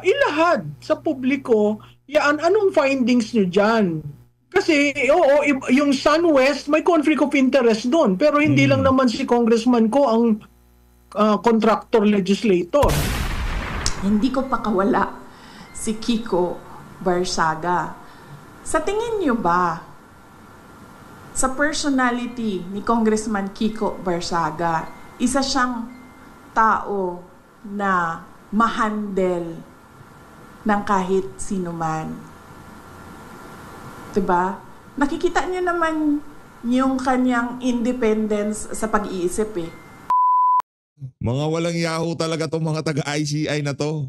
ilahad sa publiko yan, anong findings nyo dyan. Kasi, oo, yung SunWest, may conflict of interest doon. Pero hindi lang naman si Congressman Ko ang contractor legislator. Hindi ko pakawala si Kiko Barsaga. Sa tingin nyo ba, sa personality ni Congressman Kiko Barsaga, isa siyang tao na mahandle ng kahit sino man? Diba? Nakikita niyo naman yung kanyang independence sa pag-iisip eh. Mga walang yaho talaga itong mga taga-ICI na to.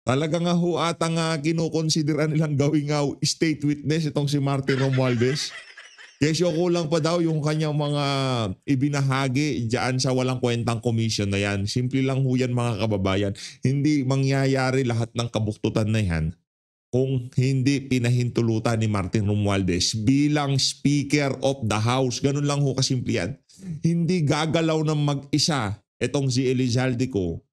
Talaga nga ho atang kinukonsidera nilang gawing state witness itong si Martin Romualdez. Kesyo kulang pa daw yung kanyang mga ibinahagi dyan sa walang kwentang commission na yan. Simple lang ho yan mga kababayan. Hindi mangyayari lahat ng kabuktutan na yan kung hindi pinahintulutan ni Martin Romualdez bilang Speaker of the House. Ganun lang ho kasimple yan. Hindi gagalaw ng mag-isa itong si Elizalde Ko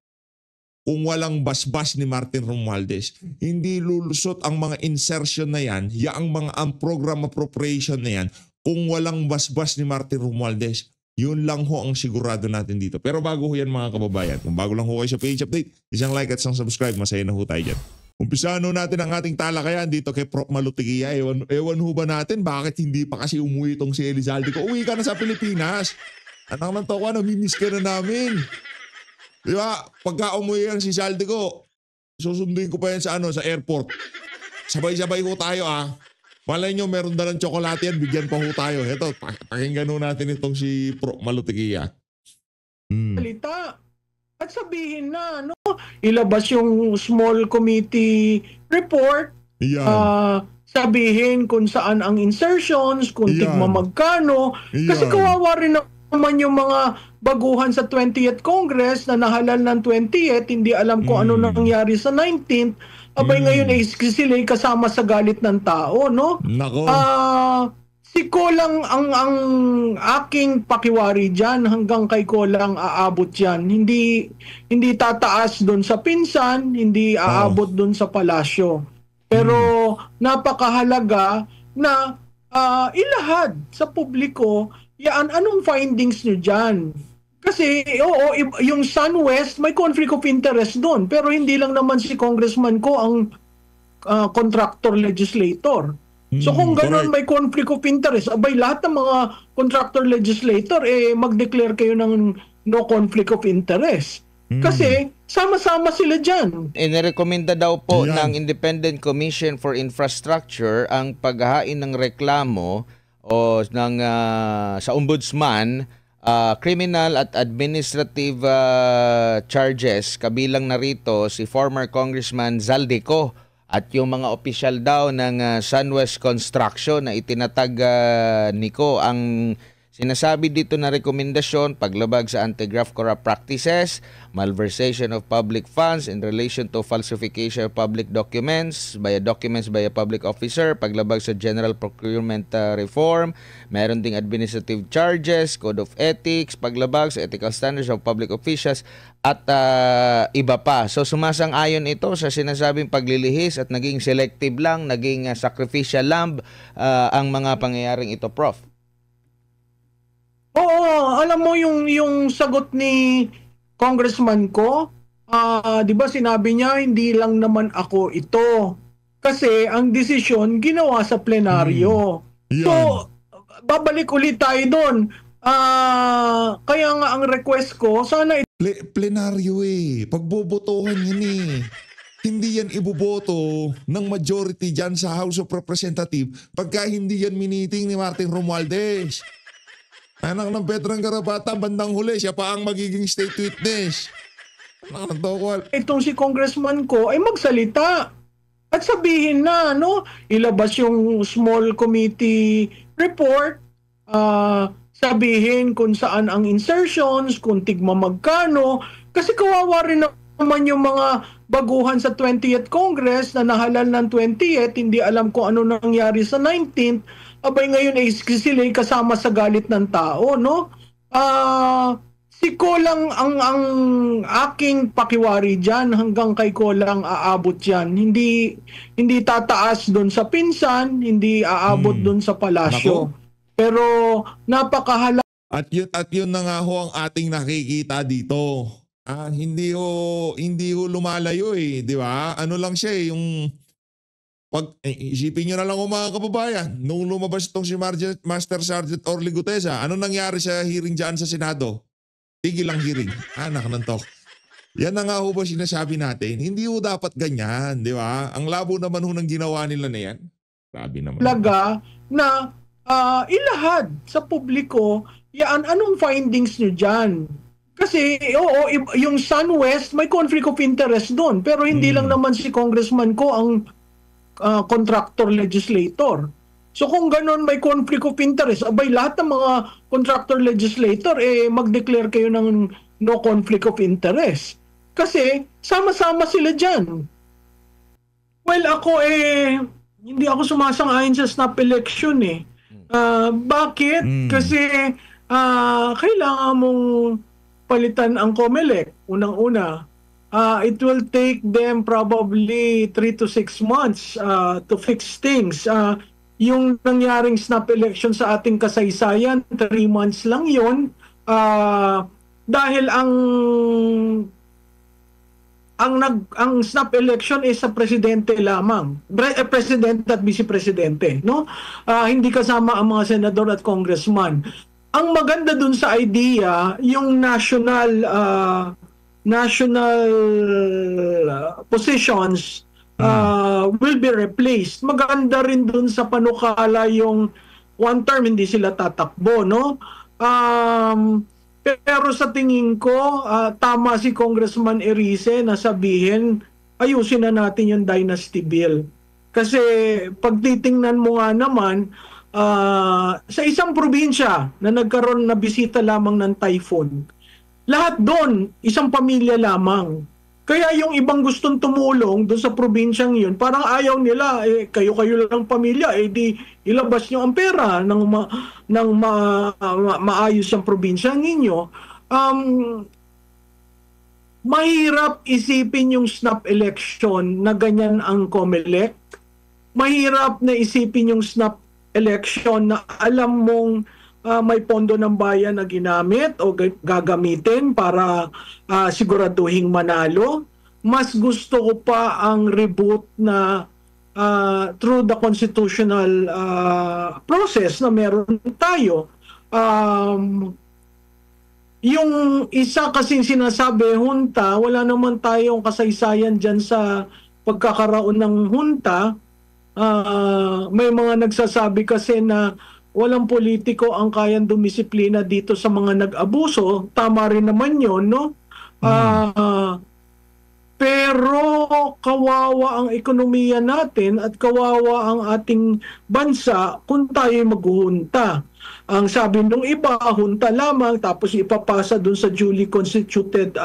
kung walang basbas ni Martin Romualdez. Hindi lulusot ang mga insertion na yan, yaang mga program appropriation na yan, kung walang basbas ni Martin Romualdez. Yun lang ho ang sigurado natin dito. Pero bago ho yan mga kababayan, kung bago lang ho kayo sa page update, isang like at isang subscribe, masaya na ho tayo dyan. Umpisahan ho natin ang ating talakayan dito kay Prof. Malutigia. Ewan ho ba natin bakit hindi pa kasi umuwi itong si Elizalde Ko? Uwi ka na sa Pilipinas. Anak ng toko, namimiss ka na namin. Di ba? Pagka umuwi yan si Elizalde Ko, susunduin ko pa yan sa airport. Sabay-sabay ho tayo Malay nyo, meron dalang tsokolate yan, bigyan pa ho tayo. Ito, pakinggan ho natin itong si Prof. Malutigia. Salita. At sabihin na, ilabas yung small committee report. Sabihin kung saan ang insertions, kung tigma magkano. Kasi kawawa rin naman yung mga baguhan sa 20th Congress na nahalal ng 20th, hindi alam kung ano nangyari sa 19th. Abay ngayon ay sila'y kasama sa galit ng tao, no? Nako. Si Kolang ang aking pakiwari dyan, hanggang kay Kolang aabot yan. Hindi tataas doon sa pinsan, hindi aabot doon sa palasyo. Pero napakahalaga na ilahad sa publiko yan, anong findings nyo dyan. Kasi, oo, yung SunWest, may conflict of interest doon. Pero hindi lang naman si Congressman Ko ang contractor legislator. So kung gano'n may conflict of interest, abay lahat ng mga contractor legislator, mag-declare kayo ng no conflict of interest. Kasi sama-sama sila dyan. Inirekomenda daw po ng Independent Commission for Infrastructure ang paghahain ng reklamo o sa ombudsman, criminal at administrative charges, kabilang na rito si former Congressman Zaldico at yung mga opisyal daw ng SunWest Construction na itinatag niko. Ang sinasabi dito na rekomendasyon, paglabag sa anti-graft corrupt practices, malversation of public funds in relation to falsification of public documents by a public officer, paglabag sa general procurement reform, meron ding administrative charges, code of ethics, paglabag sa ethical standards of public officials, at iba pa. So sumasang-ayon ito sa sinasabing paglilihis at naging selective lang, naging sacrificial lamb ang mga pangyayaring ito, Prof. Oo, alam mo yung sagot ni Congressman Ko, 'di ba sinabi niya hindi lang naman ako ito. Kasi ang desisyon ginawa sa plenaryo. So babalik ulit tayo doon. Kaya nga ang request ko, sana plenaryo pagbobotohan yan Hindi yan iboboto ng majority dyan sa House of Representatives pagka hindi yan miniting ni Martin Romualdez. Anak ng Veteran Garapata, bandang huli, siya pa ang magiging state witness. Anak ng Tokol. Itong si Congressman Ko ay magsalita at sabihin na, ilabas yung small committee report, sabihin kung saan ang insertions, kung tigma magkano, kasi kawawa rin naman yung mga baguhan sa 20th Congress na nahalal ng 20th, hindi alam kung ano nangyari sa 19th, abay ngayon ay sila'y kasama sa galit ng tao, no? Si Ko lang ang aking pakiwari diyan, hanggang kay Ko lang aabot 'yan. Hindi tataas doon sa pinsan, hindi aabot doon sa palasyo. Nako. Pero napakahalaga At yun na nga ho ang ating nakikita dito. Hindi ho lumalayo eh, di ba? Ano lang siya eh, yung isipin nyo na lang mga kababayan, nung lumabas itong si Master Sergeant Orly Gutesa, ano nangyari sa hearing dyan sa Senado? Tigil ang hearing. Anak ng tok. Yan na nga ho ba sinasabi natin? Hindi ho dapat ganyan, di ba? Ang labo naman ho ng ginawa nila na yan. Sabi naman. na ilahad sa publiko yan, anong findings nyo dyan. Kasi oo, yung SunWest may conflict of interest doon, pero hindi lang naman si Congressman Ko ang contractor legislator. So kung ganun may conflict of interest, abay lahat ng mga contractor legislator mag-declare kayo ng no conflict of interest. Kasi sama-sama sila dyan. Well, ako hindi ako sumasang-ayon sa snap election eh. Bakit? Kasi kailangan mong palitan ang COMELEC. Unang-una, it will take them probably 3 to 6 months to fix things. Yung nangyaring snap election sa ating kasaysayan, 3 months lang yun. Dahil ang snap election is sa presidente lamang. Presidente at vice-presidente, no? Hindi kasama ang mga senador at congressman. Ang maganda dun sa idea, yung national positions will be replaced. Maganda rin dun sa panukala yung one term hindi sila tatakbo, no? Pero sa tingin ko, tama si Congressman Erice na sabihin, ayusin na natin yung dynasty bill. Kasi pag titingnan mo nga naman, sa isang probinsya na nagkaroon na bisita lamang ng typhoon, lahat doon, isang pamilya lamang. Kaya yung ibang gustong tumulong doon sa probinsyang yun, parang ayaw nila, kayo-kayo lang pamilya, di ilabas nyo ang pera ng maayos ang probinsyang ninyo. Mahirap isipin yung snap election na ganyan ang COMELEC. Mahirap na isipin yung snap election na alam mong may pondo ng bayan na ginamit o gagamitin para siguraduhing manalo. Mas gusto ko pa ang reboot na through the constitutional process na meron tayo. Yung isa kasing sinasabi, junta, wala naman tayong kasaysayan dyan sa pagkakaroon ng junta. May mga nagsasabi kasi na walang politiko ang kayang dumisiplina dito sa mga nag-abuso. Tama rin naman yun, no? Pero kawawa ang ekonomiya natin at kawawa ang ating bansa kung tayo maghuhunta. Ang sabi nung iba, hunta lamang tapos ipapasa dun sa duly constituted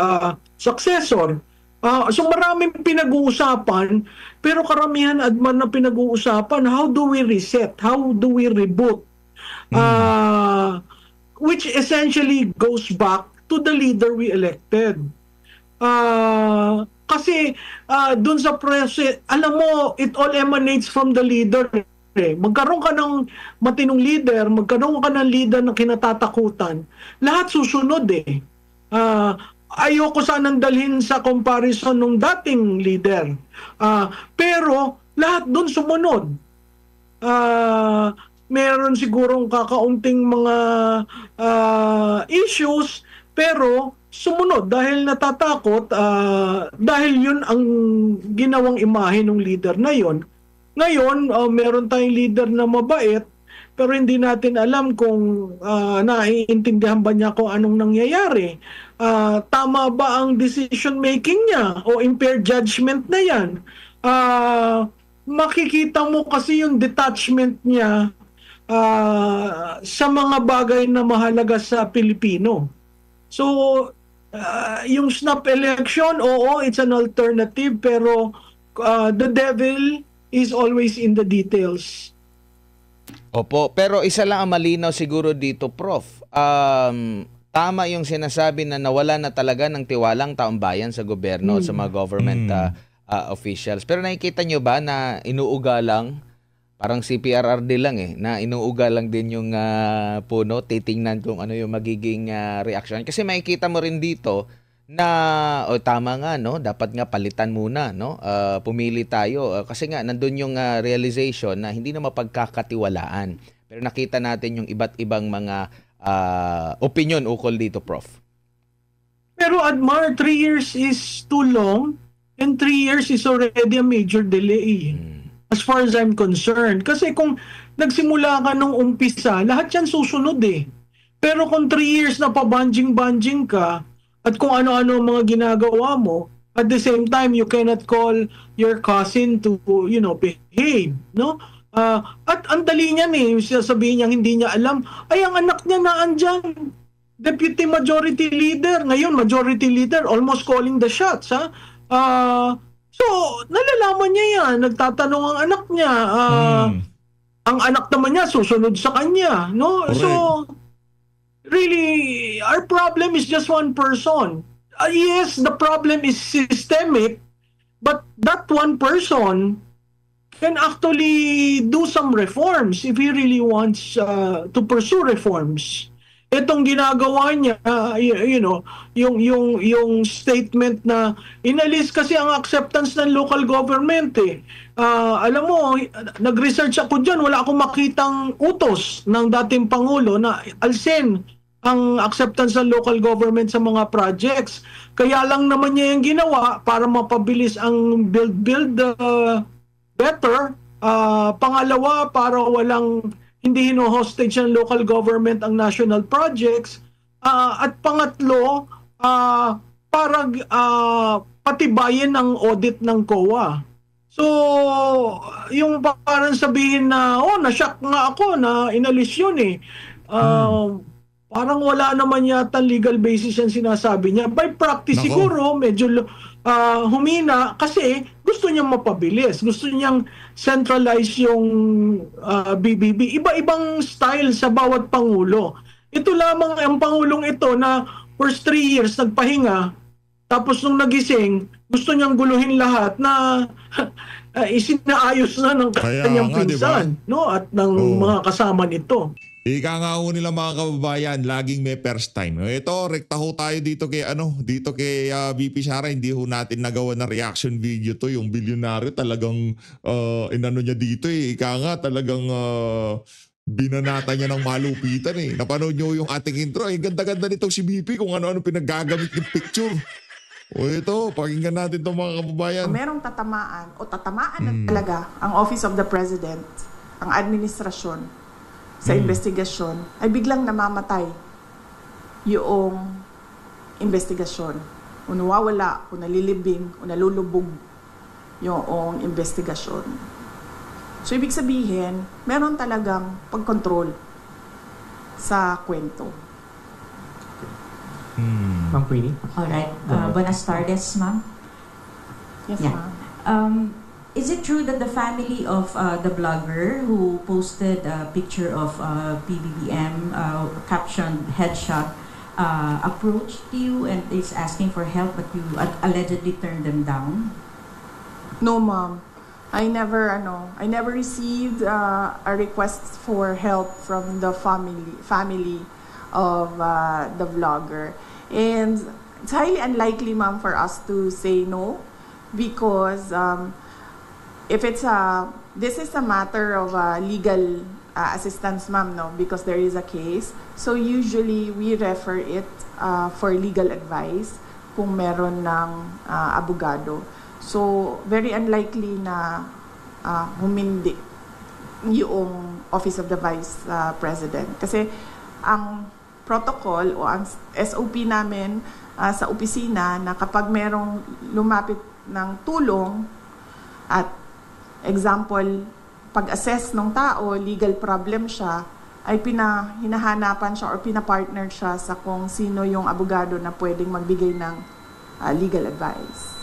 successor. So maraming pinag-uusapan, pero karamihan adman na pinag-uusapan, how do we reset? How do we reboot? Which essentially goes back to the leader we elected. Kasi dun sa press, alam mo, it all emanates from the leader. Magkaroon ka ng matinong leader, magkaroon ka ng leader na kinatatakutan, lahat susunod eh. Ayoko sanang dalhin sa comparison ng dating leader. Pero lahat doon sumunod. Meron sigurong kakaunting mga issues, pero sumunod dahil natatakot, dahil yun ang ginawang imahe ng leader na yun. Ngayon, meron tayong leader na mabait, pero hindi natin alam kung naiintindihan ba niya kung anong nangyayari. Tama ba ang decision making niya o impaired judgment na yan? Makikita mo kasi yung detachment niya sa mga bagay na mahalaga sa Pilipino. So, yung snap election, oo, it's an alternative, pero the devil is always in the details. Opo, pero isa lang ang malinaw siguro dito, Prof. tama yung sinasabi na nawala na talaga ng tiwalang taong bayan sa gobyerno at sa mga government officials. Pero nakikita nyo ba na inuuga lang, parang CPRRD lang na inuuga lang din yung puno, titingnan kung ano yung magiging reaction. Kasi makikita mo rin dito na tama nga, no, dapat nga palitan muna, no, pumili tayo kasi nga nandun yung realization na hindi na mapagkakatiwalaan. Pero nakita natin yung iba't ibang mga opinion ukol dito, Prof. Pero Admar, 3 years is too long and 3 years is already a major delay as far as I'm concerned. Kasi kung nagsimula ka nung umpisa, lahat yan susunod Pero kung 3 years na pabanjing-banjing ka, at kung ano-ano ang mga ginagawa mo, at the same time, you cannot call your cousin to, behave, no? At ang dali niyan sasabihin niya, hindi niya alam, ay, ang anak niya na andyan, deputy majority leader, ngayon majority leader, almost calling the shots, ha? So, nalalaman niya yan, nagtatanong ang anak niya, ang anak naman niya, susunod sa kanya, no? Correct. So, really, our problem is just one person. Yes, the problem is systemic, but that one person can actually do some reforms if he really wants to pursue reforms. Itong ginagawa niya, yung statement na inalis kasi ang acceptance ng local government alam mo, nag-research ako dyan, wala akong makitang utos ng dating Pangulo na alsin ang acceptance ng local government sa mga projects. Kaya lang naman niya yung ginawa para mapabilis ang build better. Pangalawa, para hindi hino-hostage ng local government ang national projects. At pangatlo, para patibayin ang audit ng COA. So, yung parang sabihin na, na-shock nga ako na inalis yun parang wala naman yata legal basis yung sinasabi niya. By practice, siguro, medyo humina kasi gusto niyang mapabilis. Gusto niyang centralize yung BBB. Iba-ibang style sa bawat Pangulo. Ito lamang ang Pangulong ito na first 3 years nagpahinga, tapos nung nagising, gusto niyang guluhin lahat na isinaayos na ng kanyang pinsan, diba? No? At ng mga kasama nito. Ika nga ho nila mga kababayan, laging may first time. Ito, rekta ho tayo dito kay VP Sara, hindi ho natin nagawa na reaction video to, yung bilyonaryo talagang inano niya dito Ika nga talagang binanata niya ng malupitan Napanood niyo yung ating intro. Ganda-ganda nitong si VP kung ano-ano pinaggagamit ng picture. Ito, pakinggan natin itong mga kababayan. Merong tatamaan na talaga ang Office of the President, ang administrasyon, sa investigasyon, ay biglang namamatay yung investigasyon. O nawawala, o nalilibing, o nalulubog yung investigasyon. So, ibig sabihin, meron talagang pagkontrol sa kwento. Ma'am Queenie? Alright. Buenas tardes, ma'am. Yes, Yeah. ma'am. Is it true that the family of the blogger who posted a picture of PBBM captioned headshot approached you and is asking for help, but you allegedly turned them down? No, ma'am. I never received a request for help from the family of the vlogger. And it's highly unlikely, ma'am, for us to say no, because if this is a matter of legal assistance, ma'am, no, because there is a case. So usually we refer it for legal advice kung meron ng abogado. So very unlikely na humindi yung Office of the Vice President. Kasi ang protocol o ang SOP namin sa opisina na kapag merong lumapit ng tulong at example, pag-assess ng tao, legal problem siya, ay hinahanapan siya or pinapartner siya sa kung sino yung abogado na pwedeng magbigay ng legal advice.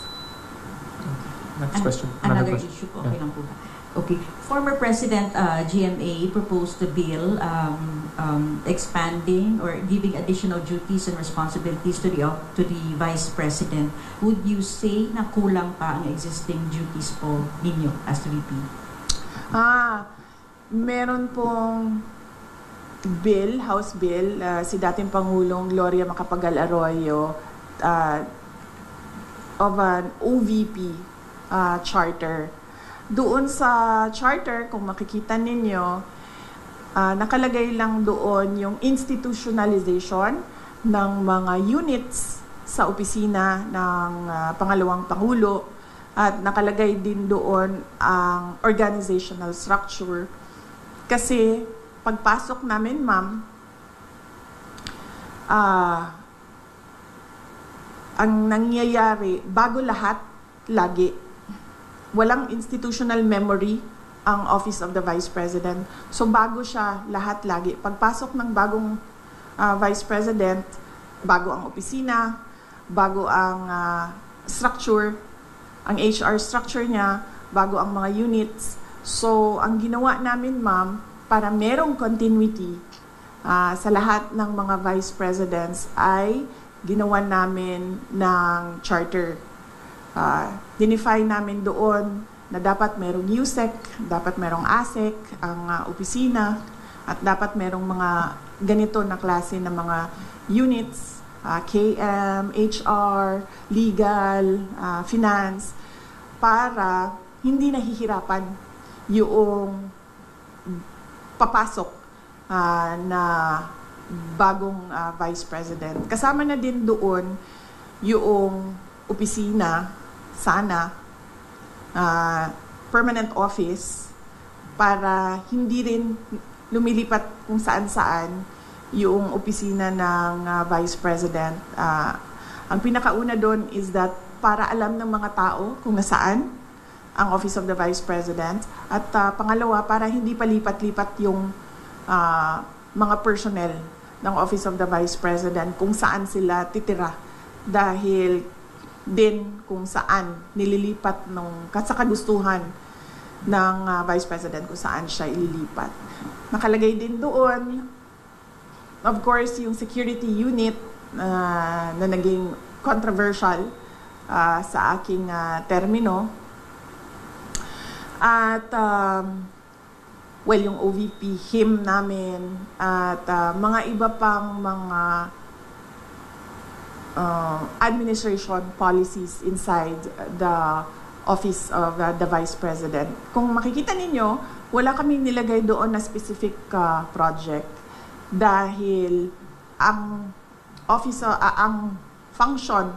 Next question. Another question. issue po, okay lang po ba? Okay. Former President GMA proposed a bill expanding or giving additional duties and responsibilities to the Vice President. Would you say na kulang pa ang existing duties po ninyo as VP? Meron pong bill, House Bill, si dating Pangulong Gloria Macapagal Arroyo of an OVP charter. Doon sa charter, kung makikita ninyo, nakalagay lang doon yung institutionalization ng mga units sa opisina ng Pangalawang Pangulo at nakalagay din doon ang organizational structure. Kasi pagpasok namin, ma'am, ang nangyayari, bago lahat, lagi, walang institutional memory ang Office of the Vice President. So bago siya lahat lagi. Pagpasok ng bagong Vice President, bago ang opisina, bago ang structure, ang HR structure niya, bago ang mga units. So ang ginawa namin, ma'am, para merong continuity sa lahat ng mga Vice Presidents ay ginawa namin ng charter. Dinefine namin doon na dapat merong USEC, dapat merong ASEC, ang opisina, at dapat merong mga ganito na klase ng mga units, KM, HR, legal, finance, para hindi nahihirapan yung papasok na bagong Vice President. Kasama na din doon yung opisina, sana, permanent office, para hindi rin lumilipat kung saan-saan yung opisina ng Vice President. Ang pinakauna doon is that para alam ng mga tao kung nasaan ang Office of the Vice President. At pangalawa, para hindi palipat-lipat yung mga personnel ng Office of the Vice President kung saan sila titira. Dahil din kung saan nililipat sa kagustuhan ng Vice President kung saan siya ililipat. Nakalagay din doon, of course, yung security unit na naging controversial sa aking termino. At, yung OVP, him namin, at mga iba pang mga administration policies inside the Office of the Vice President. Kung makikita ninyo, wala kaming nilagay doon na specific project dahil ang ang function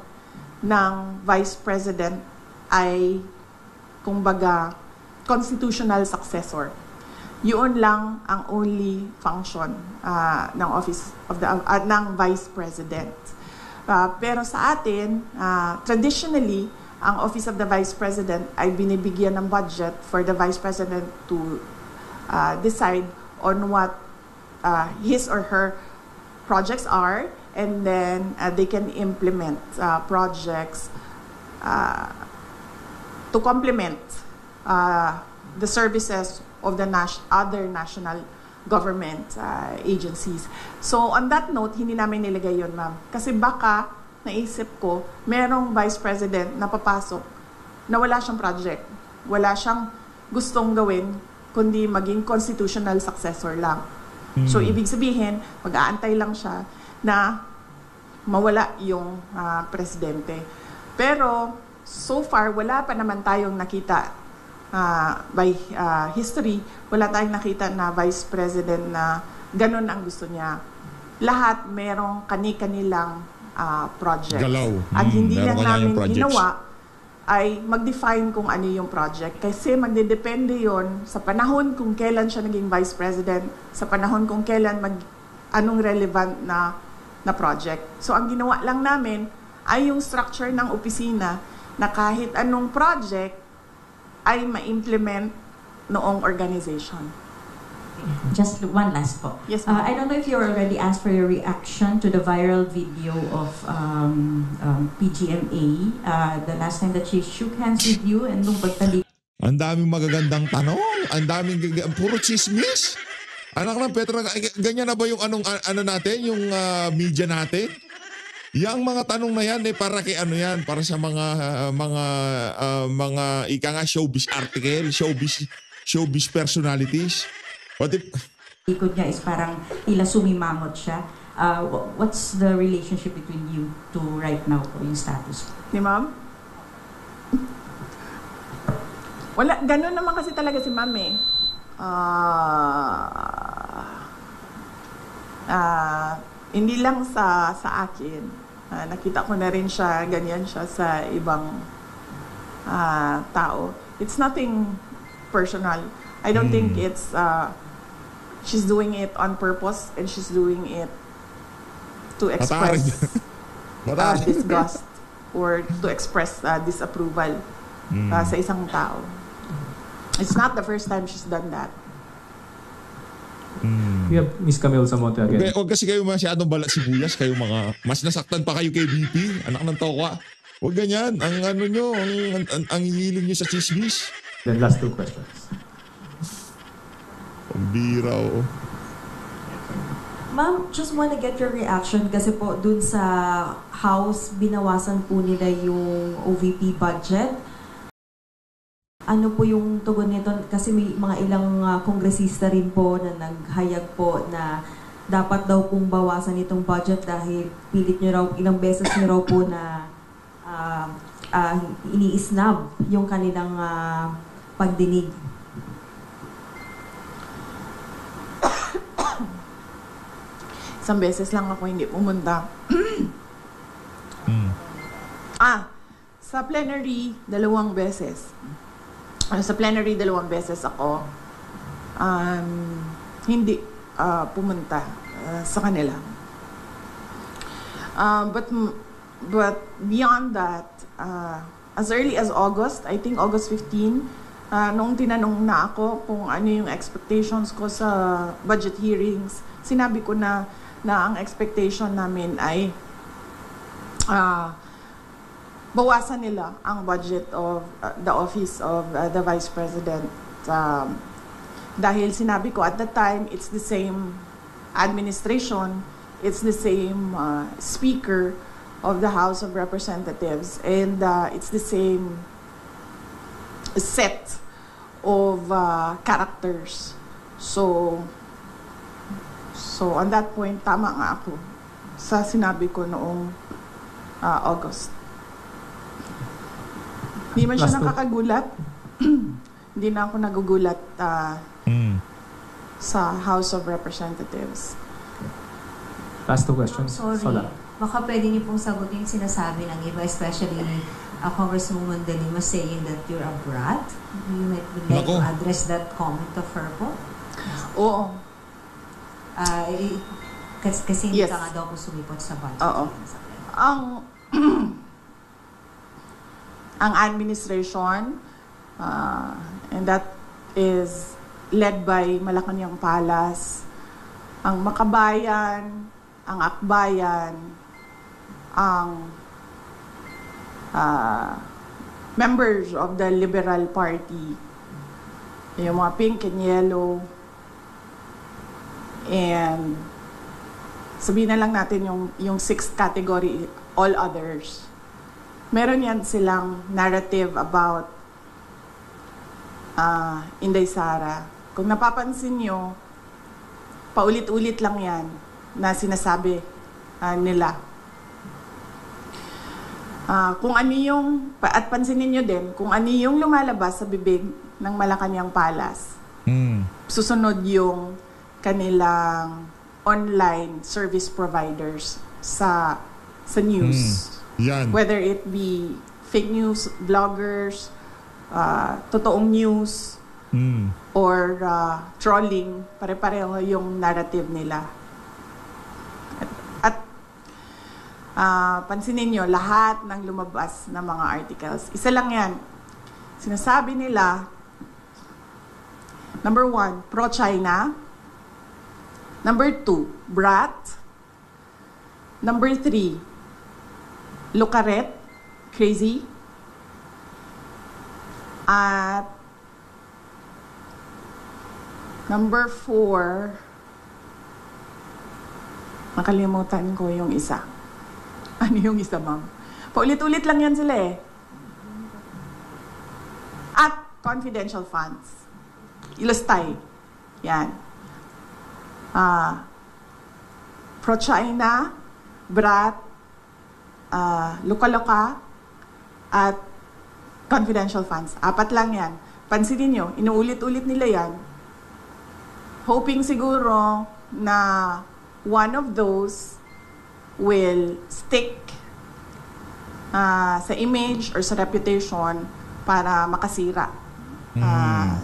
ng Vice President ay kumbaga constitutional successor. Yun lang ang only function ng Office of the ng Vice President. Pero sa atin, traditionally, ang Office of the Vice President ay binibigyan ng budget for the Vice President to decide on what his or her projects are, and then they can implement projects to complement the services of the other national government agencies. So on that note, hindi namin nilagay yun, ma'am. Kasi baka, naisip ko, merong Vice President na papasok na wala siyang project. Wala siyang gustong gawin, kundi maging constitutional successor lang. So ibig sabihin, mag-aantay lang siya na mawala yung presidente. Pero so far, wala pa naman tayong nakita by history, wala tayong nakita na Vice President na ganun ang gusto niya. Lahat merong kani-kanilang project. Galaw. At hindi lang namin projects. ginawa ay mag-define kung ano yung project. Kasi magdedepende yon sa panahon kung kailan siya naging Vice President, sa panahon kung kailan anong relevant na project. So ang ginawa lang namin ay yung structure ng opisina na kahit anong project ay ma-implement noong organization. Just one last po. Yes, I don't know if you already asked for your reaction to the viral video of PGMA. The last time that she shook hands with you and nung pagtalik. Ang daming magagandang tanong. Ang daming puro chismis. Anak ng Petra, ganyan na ba yung ano natin, yung media natin? Yang mga tanong na yan para kay ano yan, para sa mga ika nga showbiz article, showbiz personalities. What if Ikot niya is parang tila sumimangot siya. What's the relationship between you two right now po, yung status? Ni ma'am? Wala, ganun naman kasi talaga si ma'am eh. Hindi lang sa akin. Nakita ko na rin siya, ganyan siya sa ibang tao. It's nothing personal. I don't think it's, she's doing it on purpose and she's doing it to express disgust or to express disapproval sa isang tao. It's not the first time she's done that. We have Miss Camille Samonte again. Huwag kasi kayo masyadong balat sibuyas, kayo mga, mas nasaktan pa kayo kay BP, anak ng toka. Huwag ganyan, ang ano nyo, ang hiling nyo sa chismis. Then last two questions. Pambira, oh. Ma'am, just wanna get your reaction kasi po dun sa House, binawasan po nila yung OVP budget. Ano po yung tugon nito? Kasi may mga ilang kongresista rin po na naghayag po na dapat daw pong bawasan itong budget dahil pilit nyo raw, ilang beses nyo raw po na ini-snub yung kanilang pagdinig. Isang beses lang ako hindi pumunta. Sa plenary, 2 beses. Sa plenary, 2 beses ako hindi pumunta sa kanila. But beyond that, as early as August, I think August 15, nung tinanong na ako kung ano yung expectations ko sa budget hearings, sinabi ko na ang expectation namin ay bawasan nila ang budget of the office of the Vice President. Dahil sinabi ko at that time, it's the same administration, it's the same Speaker of the House of Representatives, and it's the same set of characters. So on that point, tama nga ako sa sinabi ko noong August. Hindi man siya nakakagulat. Hindi na ako nagugulat sa House of Representatives. Last two questions. Sorry. Sola. Baka pwede niyo pong sagutin yung sinasabi ng iba, especially Congresswoman De Lima saying that you're a brat. You might would like to address that comment of her po? Oo. Kasi hindi Yes. ka nga daw po sumipot sa budget. Oo. Ang administration, and that is led by Malacanang Palas, ang Makabayan, ang Akbayan, ang members of the Liberal Party, yung mga pink and yellow, and sabihin na lang natin yung sixth category, all others. Meron yan silang narrative about Inday Sara. Kung napapansin nyo, paulit-ulit lang yan na sinasabi nila. Kung ano yung, at pansinin nyo din, kung ano yung lumalabas sa bibig ng Malacanang Palas, susunod yung kanilang online service providers sa news. Yan. Whether it be fake news vloggers, totoong news, or trolling, pare-pareho yung narrative nila. At pansinin nyo, lahat ng lumabas na mga articles, isa lang yan. Sinasabi nila, number 1, pro-China, Number 2, Brat. Number 3, Lucaret, Crazy. At number 4, nakalimutan ko yung isa. Ano yung isa, ma'am? Paulit-ulit lang yan sila eh. At confidential funds. Ilustay. Yan. Pro-China, Brat, Luka-Luka, at confidential funds. 4 lang yan. Pansinin nyo, inuulit-ulit nila yan. Hoping siguro na one of those will stick sa image or sa reputation para makasira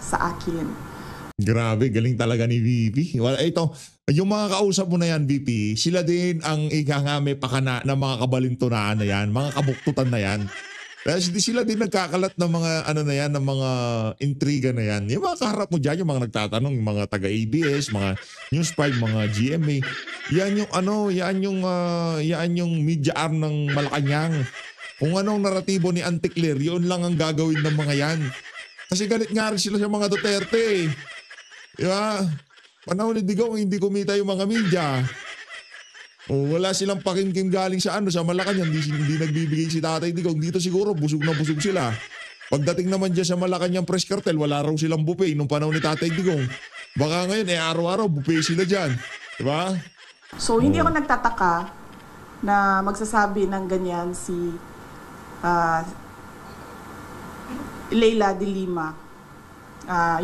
sa akin. Grabe, galing talaga ni VP. Well, ito, yung mga kausap mo na yan, VP, sila din ang ikangame pakana ng mga kabalintunaan na yan, mga kabuktutan na yan. Kasi sila din nagkakalat ng mga ano na yan, ng mga intriga na yan. Yung mga kaharap mo dyan, yung mga nagtatanong, yung mga taga-ABS, mga News 5, mga GMA, yan yung ano, yan yung media arm ng Malacanang. Kung anong naratibo ni Auntie Claire, yun lang ang gagawin ng mga yan. Kasi galit nga rin sila sa mga Duterte. Diba? Panahon ni Digong, hindi kumita yung mga media. O, wala silang pakingking galing sa Malacanang, hindi nagbibigay si Tatay Digong. Dito siguro busog na busog sila. Pagdating naman dyan sa Malacanang Press Cartel, wala raw silang buffet nung panahon ni Tatay Digong. Baka ngayon, araw-araw buffet sila dyan. Diba? So, hindi ako nagtataka na magsasabi ng ganyan si Leila de Lima.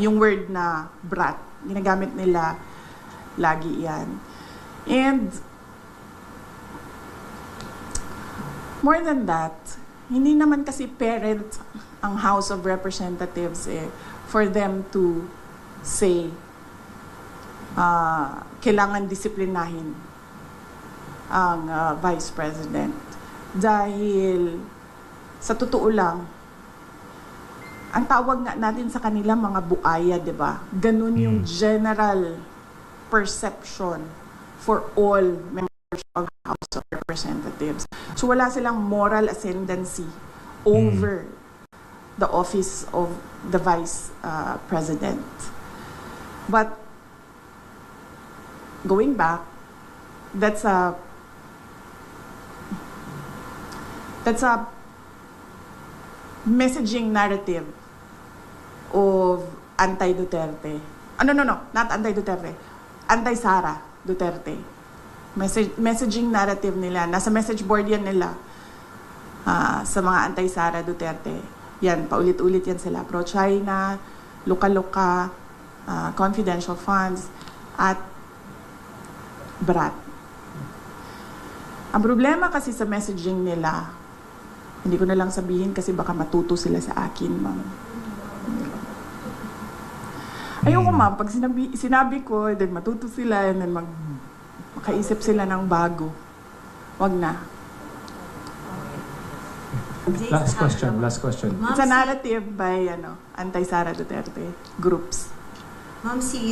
Yung word na brat, ginagamit nila lagi yan. And more than that, hindi naman kasi parent ang House of Representatives for them to say kailangan disiplinahin ang Vice President. Dahil sa totoo lang, ang tawag nga natin sa kanila mga buaya, di ba? Ganun yung general perception for all members of the House of Representatives. So wala silang moral ascendancy over the office of the Vice President. But going back, that's a messaging narrative of anti-Duterte. No, not anti-Duterte. Anti-Sara Duterte. Messaging narrative nila. Nasa message board yan nila sa mga anti-Sara Duterte. Yan, paulit-ulit yan sila. Pro-China, Luka-Luka, confidential funds, at Brat. Ang problema kasi sa messaging nila, hindi ko na lang sabihin kasi baka matuto sila sa akin, ma'am. Ayoko, ma'am. Pag sinabi ko, then matuto sila, and then makaisip sila ng bago. Wag na. Last question. It's a narrative by anti-Sara Duterte groups. Ma'am, si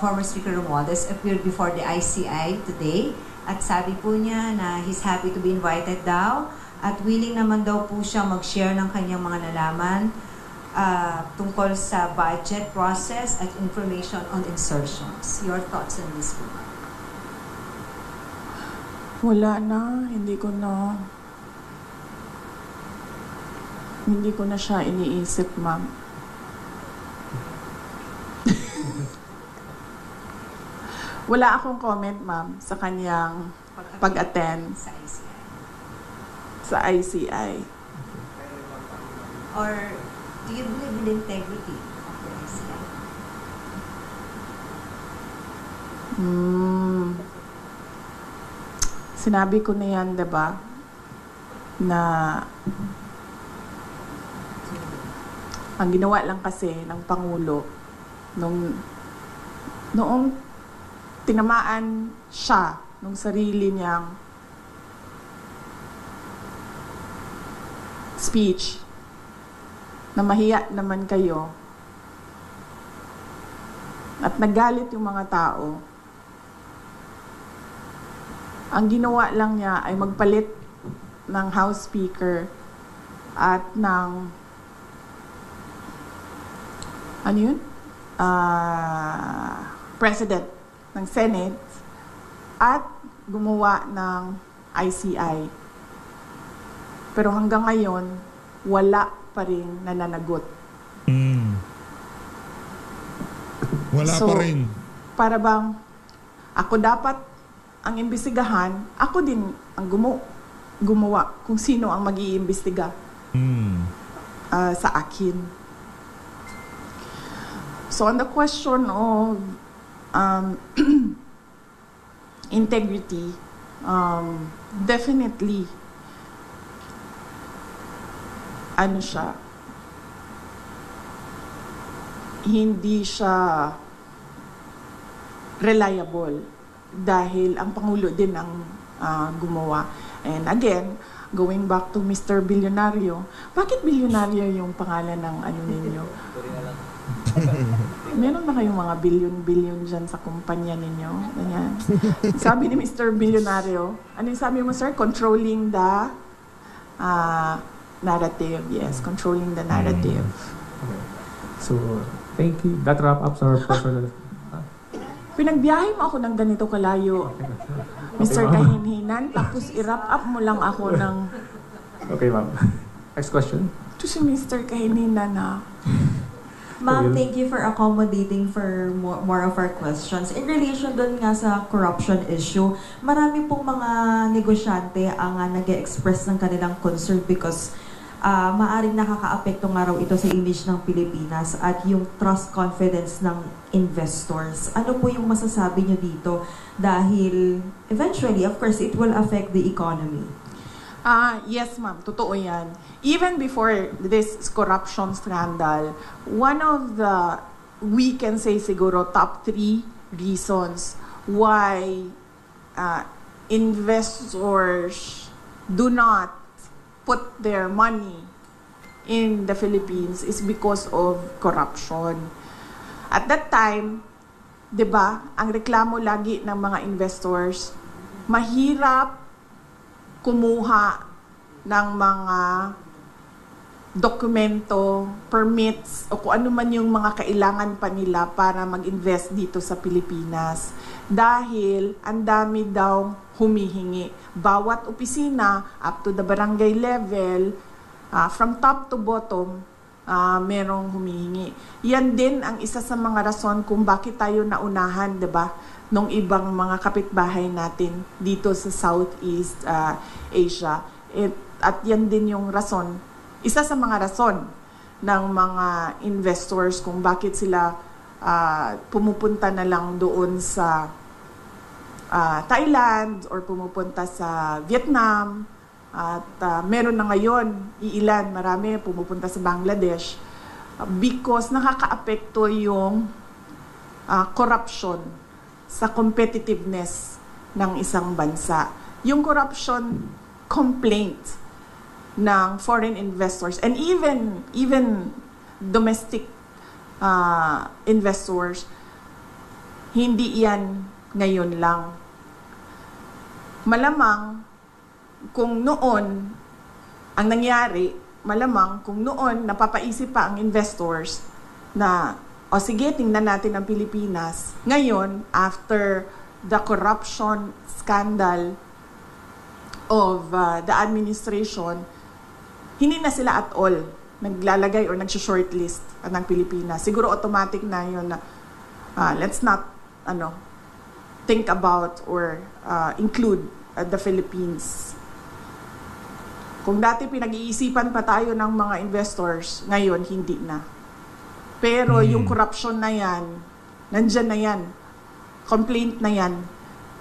former Speaker Romualdez appeared before the ICI today at sabi po niya na he's happy to be invited daw at willing naman daw po siya mag-share ng kanyang mga nalaman tungkol sa budget process at information on insertions. Your thoughts on this po? Wala na. Hindi ko na siya iniisip, ma'am. Wala akong comment, ma'am, sa kanyang pag-attend sa ICI. Or do you believe in the integrity of the ICI? Sinabi ko na yan, diba? Na ang ginawa lang kasi ng Pangulo noong tinamaan siya nung sarili niyang speech na mahiya naman kayo at nagalit yung mga tao, Ang ginawa lang niya ay magpalit ng House Speaker at ng ano yun? President ng Senate at gumawa ng ICI. Pero hanggang ngayon, wala pa rin nananagot. Wala pa rin. Para bang ako dapat ang imbestigahan, ako din ang gumawa kung sino ang mag-iimbestiga sa akin. So on the question of integrity, definitely, ano siya, hindi siya reliable dahil ang Pangulo din ang gumawa. And again, going back to Mr. Bilyonaryo, bakit Bilyonaryo yung pangalan ng ano ninyo? Meron ba kayong mga billion dyan sa kumpanya ninyo? Ganyan. Sabi ni Mr. Bilyonaryo, ano yung sabi mo, sir? Controlling the narrative. Yes, controlling the narrative. Okay. So, thank you. That wrap up our personal... Pinagbiyahe mo ako ng ganito kalayo, Mr. Kahinhinan, tapos i-wrap up mo lang ako ng... Okay, ma'am. Next question. Ito si Mr. Kahinhinan na... Ma'am, thank you for accommodating for more of our questions. In relation doon nga sa corruption issue, marami pong mga negosyante ang nag-express ng kanilang concern because maaring nakaka-apekto nga raw ito sa image ng Pilipinas at yung trust confidence ng investors. Ano po yung masasabi nyo dito? Dahil eventually, of course, it will affect the economy. Yes, ma'am. Totoo yan. Even before this corruption scandal, one of the, we can say siguro, top 3 reasons why investors do not put their money in the Philippines is because of corruption. At that time, 'di ba, ang reklamo lagi ng mga investors, mahirap kumuha ng mga dokumento, permits, o kung ano man yung mga kailangan pa nila para mag-invest dito sa Pilipinas. Dahil ang dami daw humihingi. Bawat opisina, up to the barangay level, from top to bottom, merong humihingi. Yan din ang isa sa mga rason kung bakit tayo naunahan, 'di ba, nung ibang mga kapitbahay natin dito sa Southeast Asia. At yan din yung rason, isa sa mga rason ng mga investors kung bakit sila pumupunta na lang doon sa Thailand or pumupunta sa Vietnam. At meron na ngayon, marami pumupunta sa Bangladesh because nakakaapekto yung corruption sa competitiveness ng isang bansa. Yung corruption complaint ng foreign investors and even domestic investors, hindi yan ngayon lang. Malamang kung noon ang nangyari, kung noon napapaisip pa ang investors na o sige, tingnan natin ang Pilipinas. Ngayon, after the corruption scandal of the administration, hindi na sila at all naglalagay or nag-shortlist ng Pilipinas. Siguro automatic na yun na let's not think about or include the Philippines. Kung dati pinag-iisipan pa tayo ng mga investors, ngayon hindi na. Pero yung corruption na yan, nandyan na yan. Complaint na yan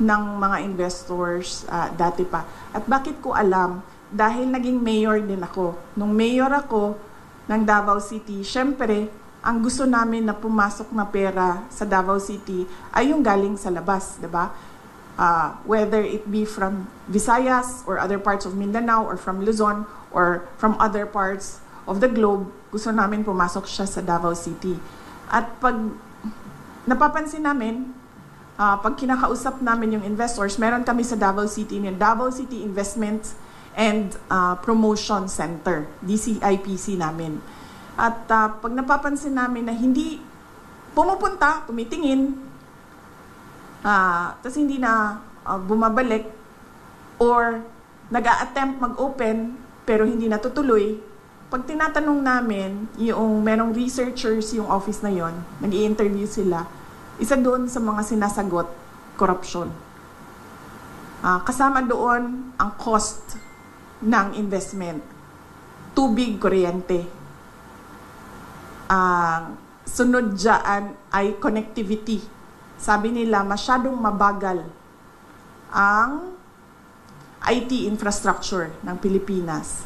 ng mga investors dati pa. At bakit ko alam? Dahil naging mayor din ako. Nung mayor ako ng Davao City, syempre, ang gusto namin na pumasok na pera sa Davao City ay yung galing sa labas, diba? Whether it be from Visayas or other parts of Mindanao or from Luzon or from other parts of the globe, gusto namin pumasok siya sa Davao City. At pag napapansin namin, pag kinakausap namin yung investors, meron kami sa Davao City, yung Davao City Investment and Promotion Center, DCIPC namin. At pag napapansin namin na hindi pumupunta, tumitingin, tapos hindi na bumabalik, or nag-a-attempt mag-open pero hindi natutuloy, pag tinatanong namin, yung merong researchers yung office na yon, nag-i-interview sila, isa doon sa mga sinasagot, corruption. Kasama doon ang cost ng investment, tubig, kuryente. Sunod dyan ay connectivity. Sabi nila, masyadong mabagal ang IT infrastructure ng Pilipinas.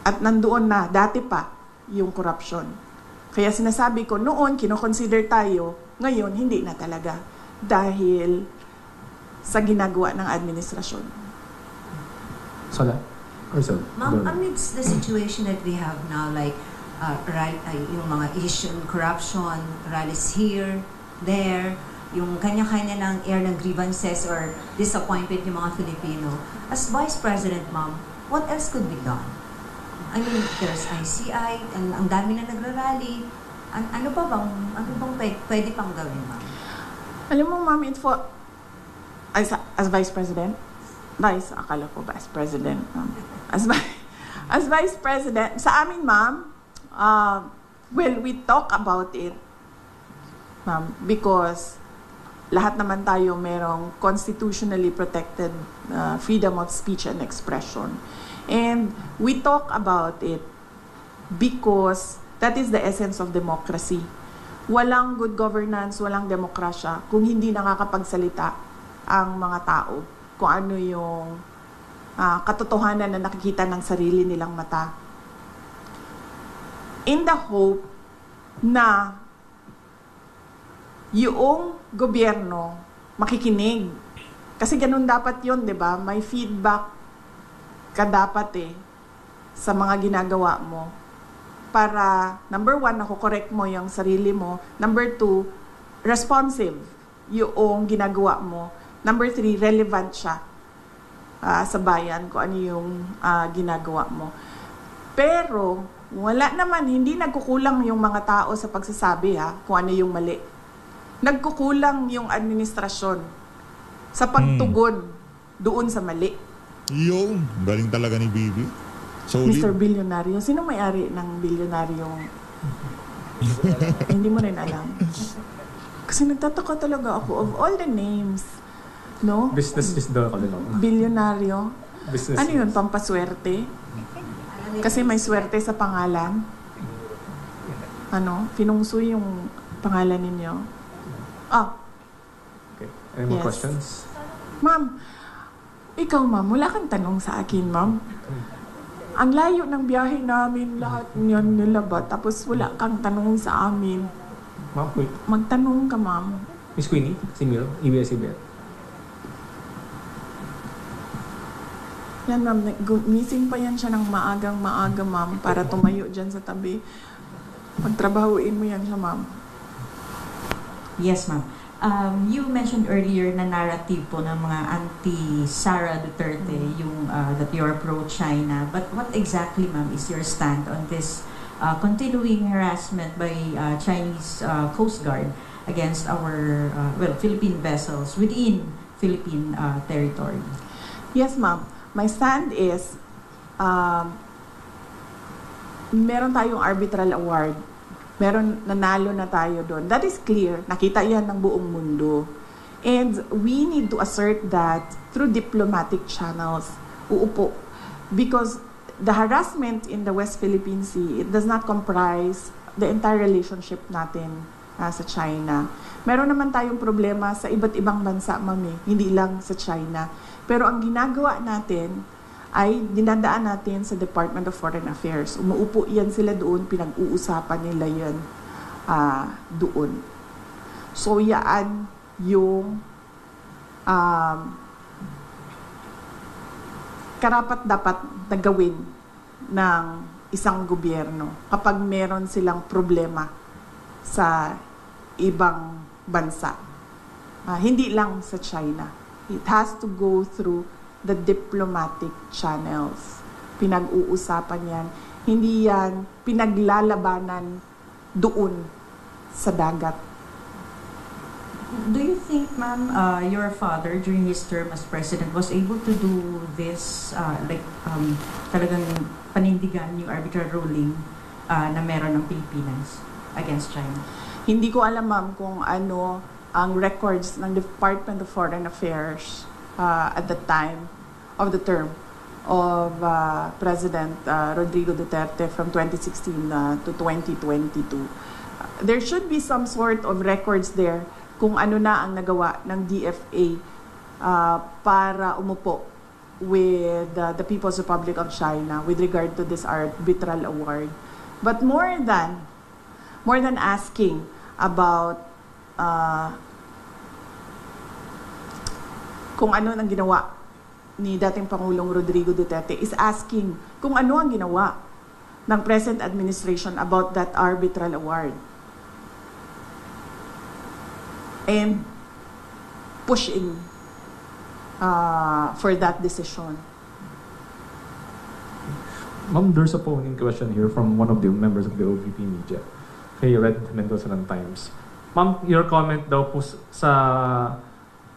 At nandoon na, dati pa, yung corruption. Kaya sinasabi ko, noon, kinoconsider tayo, ngayon, hindi na talaga. Dahil sa ginagawa ng administrasyon. Sola? Or so? Ma'am, amidst the situation that we have now, like, yung mga issue, corruption, rallies here, there, yung kanya-kanya ng air ng grievances or disappointment yung mga Filipino. As Vice President, ma'am, what else could be done? I mean, there's ICI, ang dami na nagrarally. Ano bang pwede pang gawin, ma'am? Alam mo, ma'am, as Vice President, akala ko Vice President, ma'am. As Vice President, sa amin, ma'am, well, we talk about it, ma'am, because lahat naman tayo merong constitutionally protected freedom of speech and expression. And we talk about it because that is the essence of democracy. Walang good governance, walang demokrasya kung hindi nakakapagsalita ang mga tao kung ano yung katotohanan na nakikita ng sarili nilang mata. In the hope na yung gobyerno makikinig. Kasi ganun dapat yun, di ba? May feedback ka dapat sa mga ginagawa mo. Para, number 1, nakukorek mo yung sarili mo. Number 2, responsive yung ginagawa mo. Number 3, relevant siya sa bayan kung ano yung ginagawa mo. Pero, wala naman, hindi nagkukulang yung mga tao sa pagsasabi kung ano yung mali. Nagkukulang yung administrasyon sa pagtugon doon sa mali. Yung, galing talaga ni Bibi. Solid. Mr. Bilyonaryo. Sino may-ari ng bilyonaryong? Hindi mo rin alam. Kasi nagtataka talaga ako of all the names. No? Business is the Bilyonaryo. Business. Ano yun? Pampaswerte? Kasi may swerte sa pangalan. Ano? Finungso yung pangalan ninyo. Okay. Any more questions? Ma'am, ikaw ma'am, wala kang tanong sa akin ma'am. Ang layo ng biyahe namin, lahat niyan nilaba, tapos wala kang tanong sa amin. Ma'am, wait. Magtanong ka ma'am. Miss Queenie, si Miro, EBS-CBN. Yan ma'am, missing pa yan siya ng maaga ma'am, para tumayo dyan sa tabi. Pagtrabahuin mo yan siya ma'am. Yes, ma'am. You mentioned earlier na narrative po ng mga anti-Sara Duterte, yung that you are pro-China. But what exactly, ma'am, is your stand on this continuing harassment by Chinese Coast Guard against our Philippine vessels within Philippine territory? Yes, ma'am. My stand is meron tayong arbitral award. Meron, nanalo na tayo doon. That is clear. Nakita yan ng buong mundo. And we need to assert that through diplomatic channels. Uupo. Because the harassment in the West Philippine Sea, it does not comprise the entire relationship natin sa China. Meron naman tayong problema sa iba't ibang bansa, mami. Hindi lang sa China. Pero ang ginagawa natin ay dinadaan natin sa Department of Foreign Affairs. Umuupo yan sila doon, pinag-uusapan nila yan doon. So, yaan yung karapat-dapat na gawin ng isang gobyerno kapag meron silang problema sa ibang bansa. Hindi lang sa China. It has to go through the diplomatic channels. Pinag-uusapan yan. Hindi yan pinaglalabanan doon sa dagat. Do you think, ma'am, your father during his term as president was able to do this, talagang panindigan yung arbitral ruling na meron ng Pilipinas against China? Hindi ko alam, ma'am, kung ano ang records ng Department of Foreign Affairs at the time of the term of President Rodrigo Duterte from 2016 to 2022. There should be some sort of records there kung ano na ang nagawa ng DFA para umupo with the People's Republic of China with regard to this arbitral award. But more than asking about kung ano ang ginawa ni dating Pangulong Rodrigo Duterte is asking kung ano ang ginawa ng present administration about that arbitral award. And pushing for that decision. Ma'am, there's a polling question here from one of the members of the OVP media. Kay Red Mendoza ng Times. Ma'am, your comment daw po sa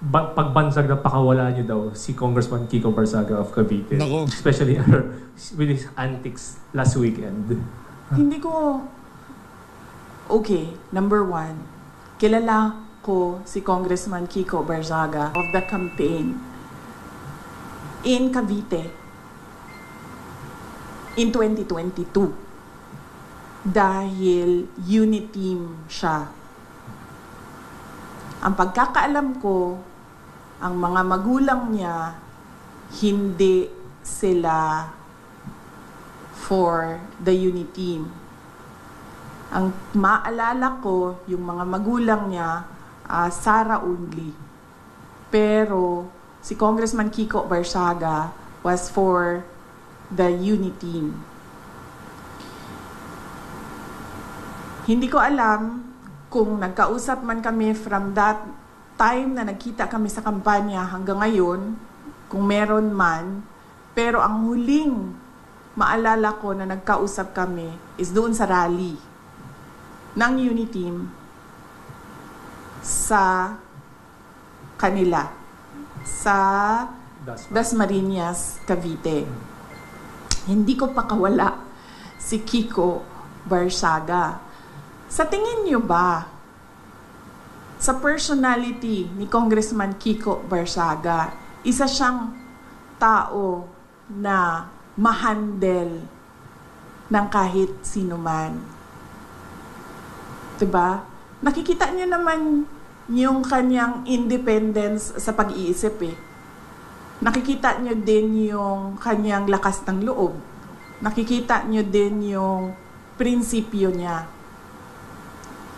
pagbansag na pakawala niyo daw si Congressman Kiko Barzaga of Cavite. Nako. Especially with his antics last weekend. Hindi ko... Okay, number one, kilala ko si Congressman Kiko Barzaga of the campaign in Cavite in 2022 dahil uniteam siya. Ang pagkakaalam ko, ang mga magulang niya, hindi sila for the uniteam. Ang maalala ko, yung mga magulang niya, Sara only. Pero si Congressman Kiko Barzaga was for the uniteam. Hindi ko alam kung nagkausap man kami from that time na nagkita kami sa kampanya hanggang ngayon, kung meron man, pero ang huling maalala ko na nagkausap kami is doon sa rally ng Uniteam sa kanila, sa Dasmariñas, Cavite. Hindi ko pakawala si Kiko Barzaga. Sa tingin niyo ba, sa personality ni Congressman Kiko Barzaga, isa siyang tao na ma-handle ng kahit sino man? Diba? Nakikita niyo naman yung kanyang independence sa pag-iisip eh. Nakikita niyo din yung kanyang lakas ng loob. Nakikita niyo din yung prinsipyo niya.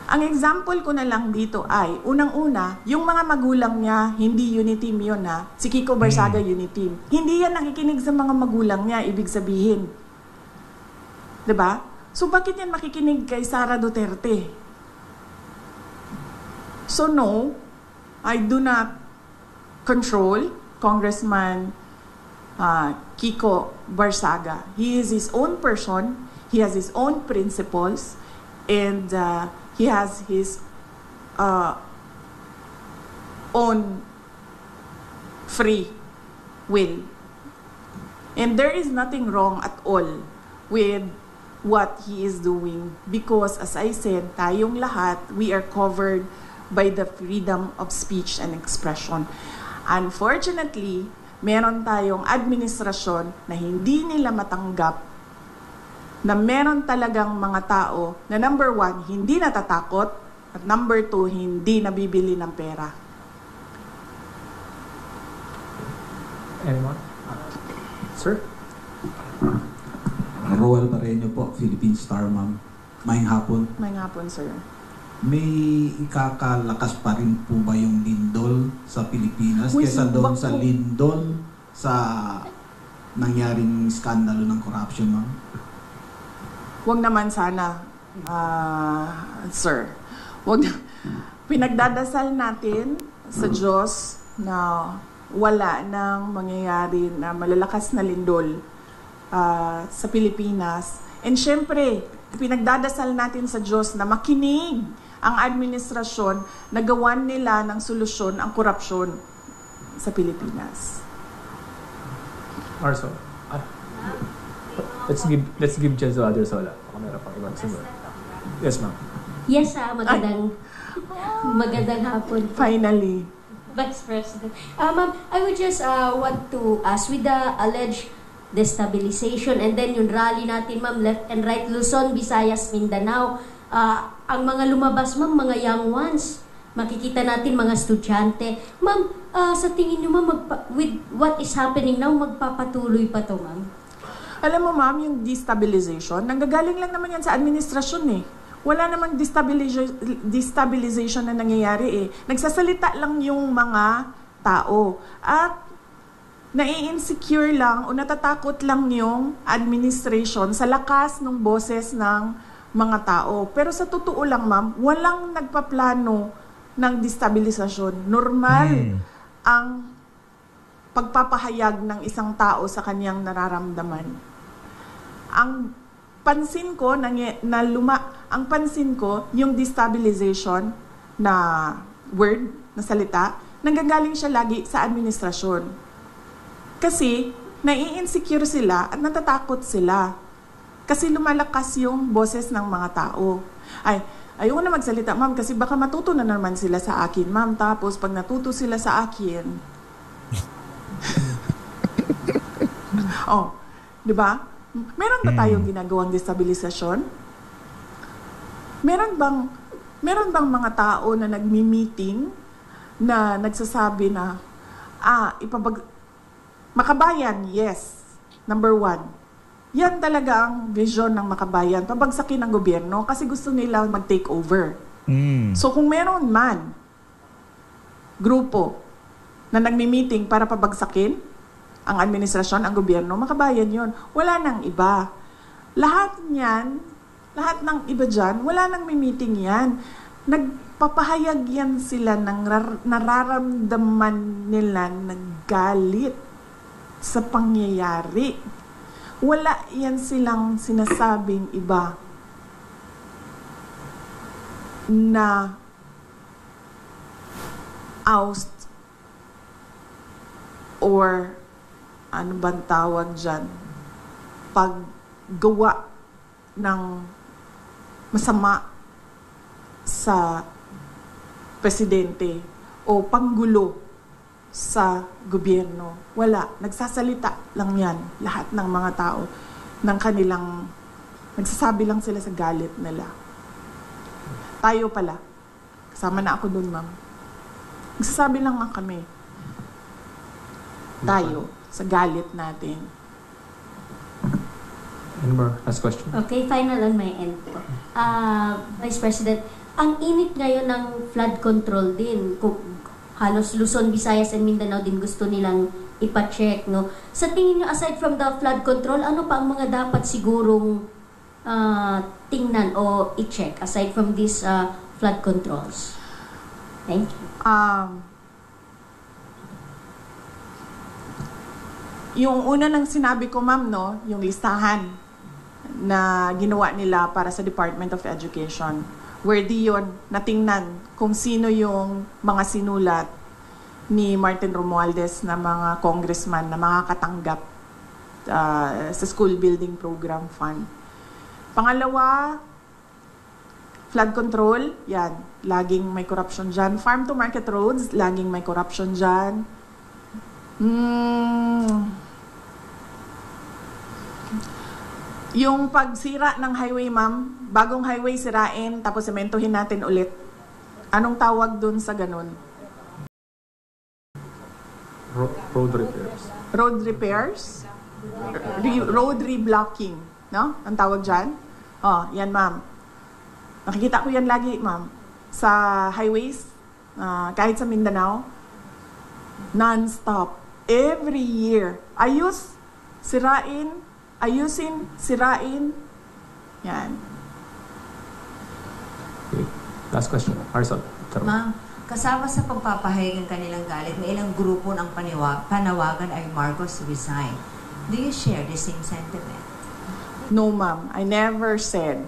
Ang example ko na lang dito ay, unang-una, yung mga magulang niya, hindi uniteam yun ha. Si Kiko Barzaga uniteam. Hindi yan nakikinig sa mga magulang niya, ibig sabihin. Diba? So bakit yan makikinig kay Sara Duterte? So no, I do not control Congressman Kiko Barzaga. He is his own person, he has his own principles, and he has his own free will. And there is nothing wrong at all with what he is doing because, as I said, tayong lahat, we are covered by the freedom of speech and expression. Unfortunately, meron tayong administrasyon na hindi nila matanggap na meron talagang mga tao na number one, hindi natatakot, at number two, hindi nabibili ng pera. Anyone? Sir? Roel Barreño po, Philippine Star, ma'am. Maayong hapon. Maayong hapon, sir. May ikakalakas pa rin po ba yung lindol sa Pilipinas kesa doon sa lindol sa nangyaring skandalo ng corruption, ma'am? Huwag naman sana, sir. Pinagdadasal natin sa Diyos na wala nang mangyayari na malalakas na lindol sa Pilipinas. And syempre, pinagdadasal natin sa Diyos na makinig ang administrasyon na gawan nila ng solusyon ang korupsyon sa Pilipinas. Arso. Let's give chance to others wala. Baka meron pang ibang sunod. Yes, ma'am. Yes, magandang hapon. Finally. Vice President. Ma'am, I would just want to ask, with the alleged destabilization and then yung rally natin, ma'am, left and right, Luzon, Visayas, Mindanao, ang mga lumabas, ma'am, mga young ones, makikita natin mga estudyante. Ma'am, sa tingin niyo, ma'am, with what is happening now, magpapatuloy pa to, ma'am? Alam mo, ma'am, yung destabilization, nanggagaling lang naman yan sa administrasyon eh. Wala namang destabilization na nangyayari eh. Nagsasalita lang yung mga tao. At nai-insecure lang o natatakot lang yung administration sa lakas ng boses ng mga tao. Pero sa totoo lang, ma'am, walang nagpaplano ng destabilisasyon. Normal ang pagpapahayag ng isang tao sa kanyang nararamdaman. Ang pansin ko ang pansin ko yung destabilization na word, na salita, nanggagaling siya lagi sa administrasyon. Kasi nai-insecure sila at natatakot sila. Kasi lumalakas yung boses ng mga tao. Ayoko na magsalita, ma'am, kasi baka matuto na naman sila sa akin, ma'am. Tapos pag natuto sila sa akin, di ba? Meron ba tayong ginagawang destabilisasyon? Meron bang mga tao na nagmi-meeting na nagsasabi na Makabayan, yes. Number 1. Yan talaga ang vision ng Makabayan. Pabagsakin ng gobyerno kasi gusto nila mag-take over. So kung meron man grupo na nagmi-meeting para pabagsakin ang administrasyon, ang gobyerno, Makabayan yon. Wala nang iba. Lahat ng iba dyan, wala nang meeting yan. Nagpapahayag yan sila ng nararamdaman nila ng galit sa pangyayari. Wala yan silang sinasabing iba na oust or ano bang tawag dyan, paggawa ng masama sa presidente o panggulo sa gobyerno. Wala. Nagsasalita lang yan, lahat ng mga tao, ng kanilang, nagsasabi lang sila sa galit nila. Tayo pala, kasama na ako dun, ma'am. Nagsasabi lang nga kami, tayo, sa galit natin. Any more last question? Okay, final on my end po. Vice President, ang init ngayon ng flood control din. Kung halos Luzon, Visayas, and Mindanao din gusto nilang ipa-check, no? Sa tingin nyo, aside from the flood control, ano pa ang mga dapat sigurong tingnan o i-check aside from these flood controls? Thank you. Yung una nang sinabi ko, ma'am, no, yung listahan na ginawa nila para sa Department of Education. Worthy yun, natingnan kung sino yung mga sinulat ni Martin Romualdez na mga congressman na makakatanggap sa School Building Program Fund. Pangalawa, flood control, yan, laging may corruption dyan. Farm to market roads, laging may corruption dyan. Yung pagsira ng highway, ma'am, bagong highway sirain, tapos sementohin natin ulit. Anong tawag dun sa ganun? Road repairs. Road repairs? Road reblocking, no? Ang tawag dyan? Yan, ma'am. Nakikita ko yan lagi, ma'am. Sa highways, kahit sa Mindanao, non-stop. Every year. Ayusin, sirain. Yan. Okay. Last question. Arsal. Ma'am, kasama sa pagpapahayag ng kanilang galit, may ilang grupo ng panawagan ay Marcos resign. Do you share the same sentiment? No, ma'am. I never said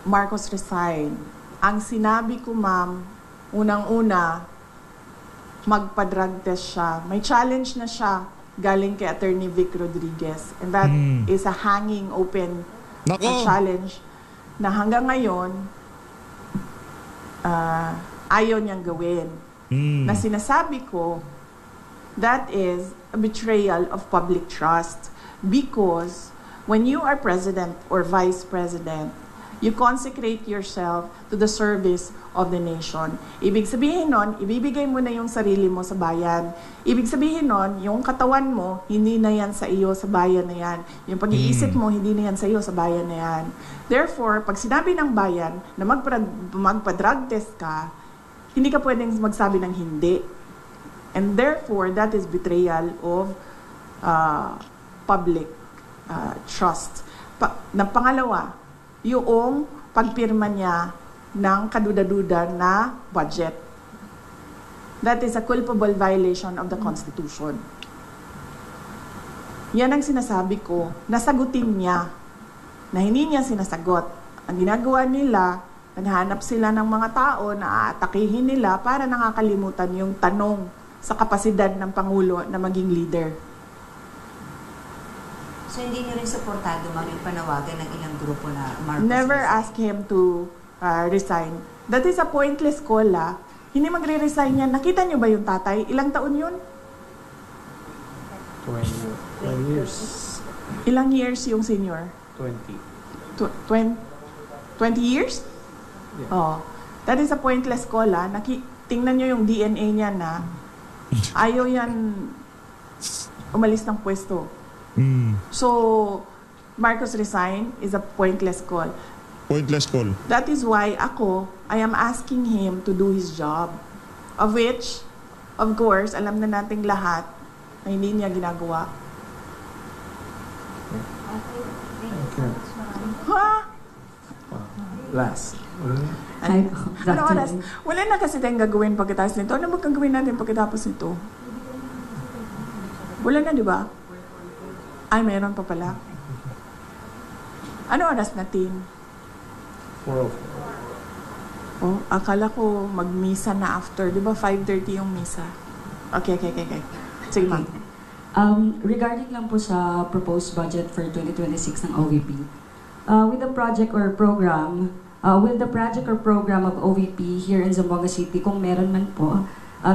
Marcos resign. Ang sinabi ko, ma'am, unang-una, magpa-drug test siya. May challenge na siya galing kay Attorney Vic Rodriguez. And that is a hanging open challenge na hanggang ngayon, ayaw niyang gawin. Na sinasabi ko, that is a betrayal of public trust. Because when you are president or vice president, you consecrate yourself to the service of the nation. Ibig sabihin nun, ibibigay mo na yung sarili mo sa bayan. Ibig sabihin nun, yung katawan mo, hindi na yan sa iyo, sa bayan na yan. Yung pag-iisip mo, hindi na yan sa iyo, sa bayan na yan. Therefore, pag sinabi ng bayan na magpa-drug test ka, hindi ka pwedeng magsabi ng hindi. And therefore, that is betrayal of public trust. Pangalawa, yung pagpirma niya ng kaduda-duda na budget. That is a culpable violation of the Constitution. Yan ang sinasabi ko, nasagutin niya, na hindi niya sinasagot. Ang ginagawa nila, naghanap sila ng mga tao na aatakihin nila para nakakalimutan yung tanong sa kapasidad ng Pangulo na maging leader. So hindi niyo rin supportado, ma'am, yung panawagan ng ilang grupo na Marcos Never resign? ask him to resign. That is a pointless call, Hindi magre-resign yan. Nakita niyo ba yung tatay? Ilang taon yun? 20 years. Ilang years yung senior? 20. 20 years? Yeah. Oh. That is a pointless call, Tingnan niyo yung DNA niya na ayaw yan umalis ng pwesto. So, Marcos resign is a pointless call. Pointless call. That is why I am asking him to do his job. Of which, of course, alam na nating lahat na hindi niya ginagawa. Okay. Ha? Last. Ano oras? Wala na kasi tayong gagawin pagkatapos nito. Ano ba gagawin natin pagkatapos nito? Wala na, di ba? Ay, meron pa pala. Ano oras natin? 4:04. Oh, akala ko mag-misa na after. Di ba 5:30 yung misa? Okay. Sige, ma'am. Regarding lang po sa proposed budget for 2026 ng OVP, with the project or program, will the project or program of OVP here in Zamboanga City, kung meron man po,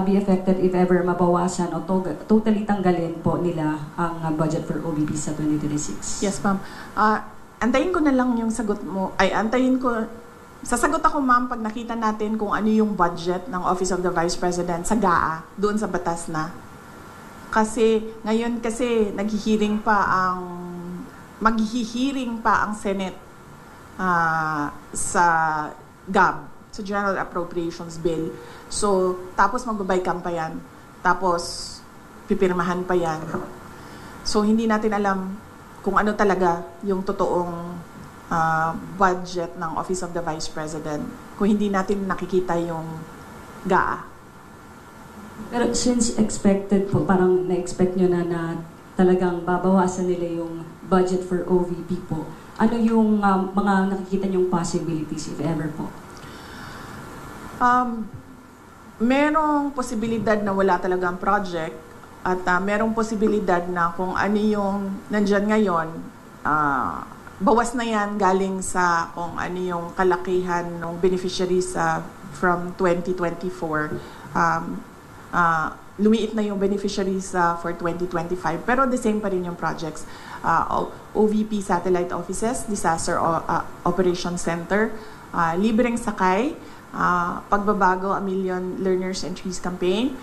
be affected if ever mabawasan o totally tanggalin po nila ang budget for OVP sa 2026? Yes, ma'am. Antayin ko na lang yung sagot mo. Sasagot ako, ma'am, pag nakita natin kung ano yung budget ng Office of the Vice President sa GAA, doon sa batas na. Kasi, ngayon maghihiring pa ang Senate sa GAB, sa General Appropriations Bill. So, tapos magbabay-cam pa yan. Tapos, pipirmahan pa yan. So, hindi natin alam kung ano talaga yung totoong budget ng Office of the Vice President kung hindi natin nakikita yung GAA. Pero since expected po, parang na-expect nyo na talagang babawasan nila yung budget for OVP po, ano yung mga nakikita nyong possibilities if ever po? Merong posibilidad na wala talagang project at merong posibilidad na kung ano yung nandyan ngayon, bawas na yan galing sa kung ano yung kalakihan ng beneficiaries from 2024. Lumiit na yung beneficiaries for 2025 pero the same pa rin yung projects. OVP Satellite Offices, Disaster Operations Center, libreng sakay, pagbabago, A Million Learners and Trees Campaign,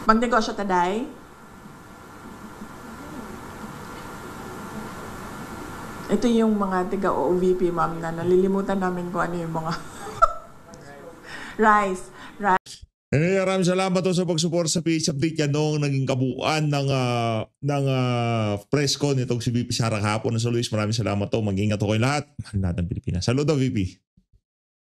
magnegosyo taday, ito yung mga tiga-OVP, ma'am, na nalilimutan namin kung ano yung mga rice. Anyway, maraming salamat to sa pag-support sa PH Update. Yan noong naging kabuuan ng press con nitong si VP Sara kahapon. Sa Luis, maraming salamat to. Mag-ingat ako kayo lahat. Mahal natin Pilipinas. Saludo, VP.